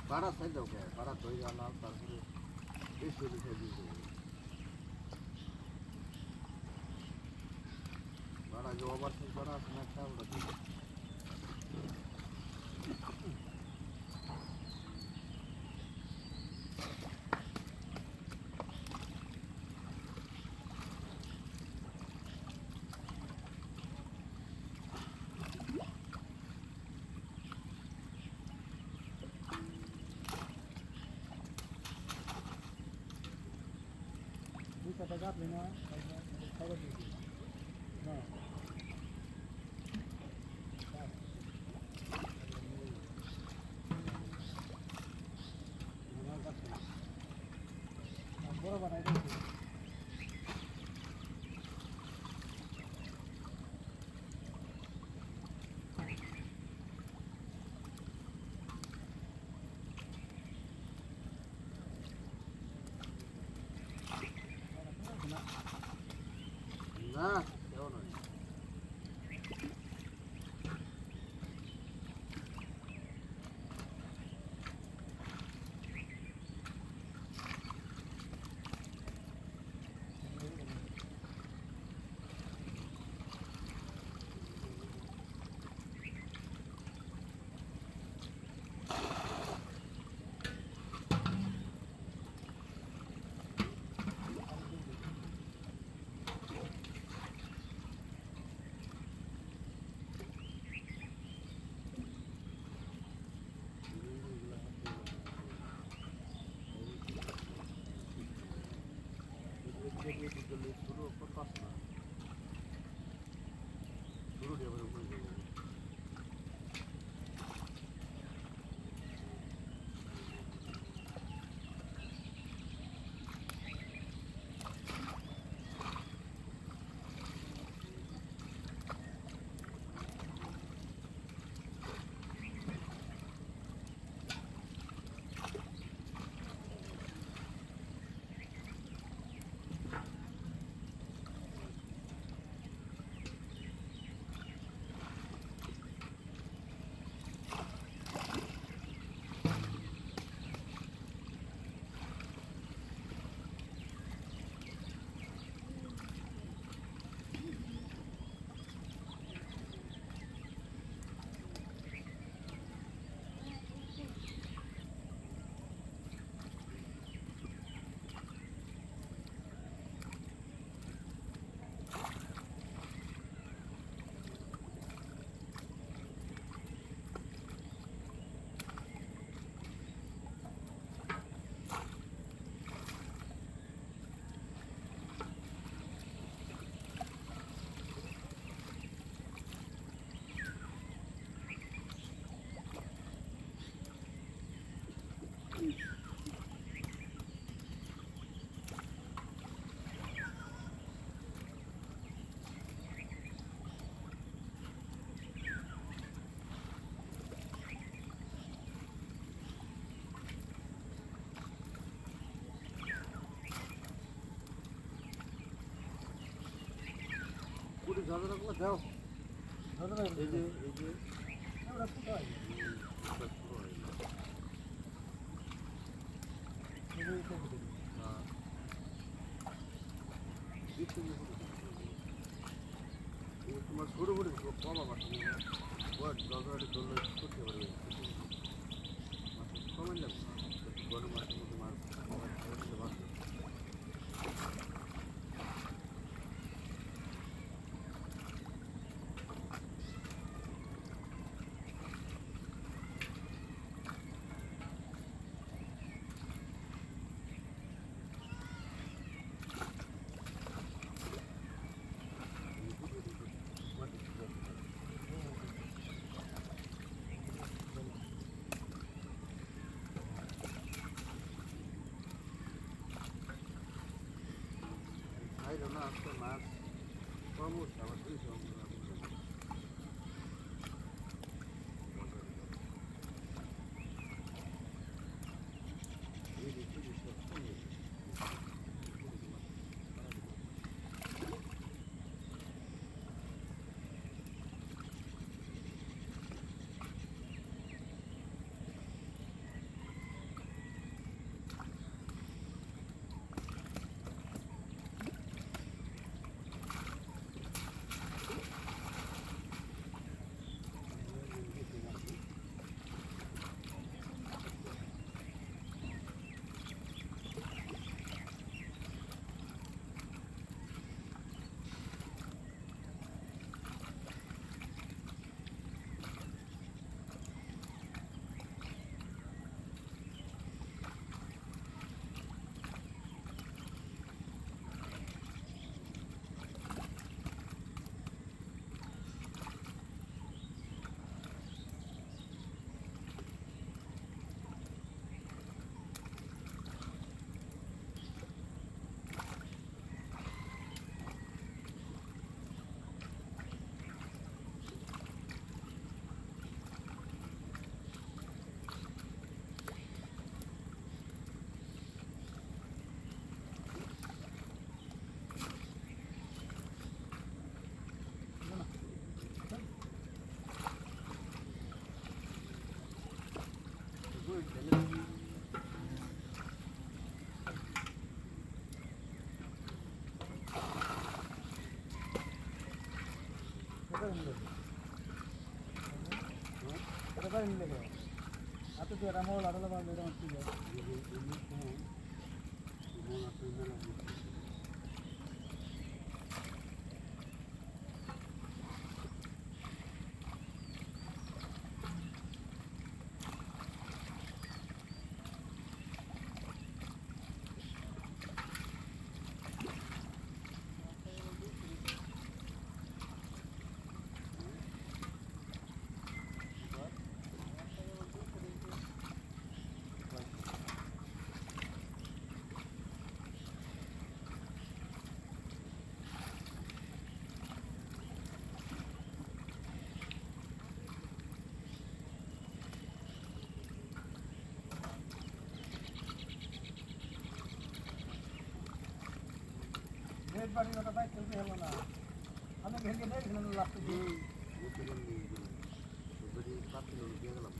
পাড়া সাইড দাও কে পাড়া ধরে গেলাম তারপরে বেশি বেশি দিয়ে পাড়া যে ওভার সাইজ পাড়া আছে না একটা ওটা দিয়ে টাকা কাটলে না খবর দিয়েছি না বড় বানাই দিয়েছি না কেউ নয় শুরু করতে না শুরু দিয়ে উপরে যাবো পুরো ঝাঁঝরা গুলো দাও এই যে ওটা কোথায় তোমার সরু করে কমা মাছ ঝাঁঝরাটি ধরলে করতে পারবে সময় লাগবে না বড় মাছের মধ্যে মাছ ভালো খাইলো না আজকে মাছ কম হচ্ছে আবার দুই এই এটা করে নিলে এত তো এটা মহল আটলা বাঁধলে এটা ঠিক আছে বাড়ির কথা বাইক চলতে হলো না আমি ভেঙে দেখলাম লাস্টে পাচ্ছিল দিয়ে গেলাম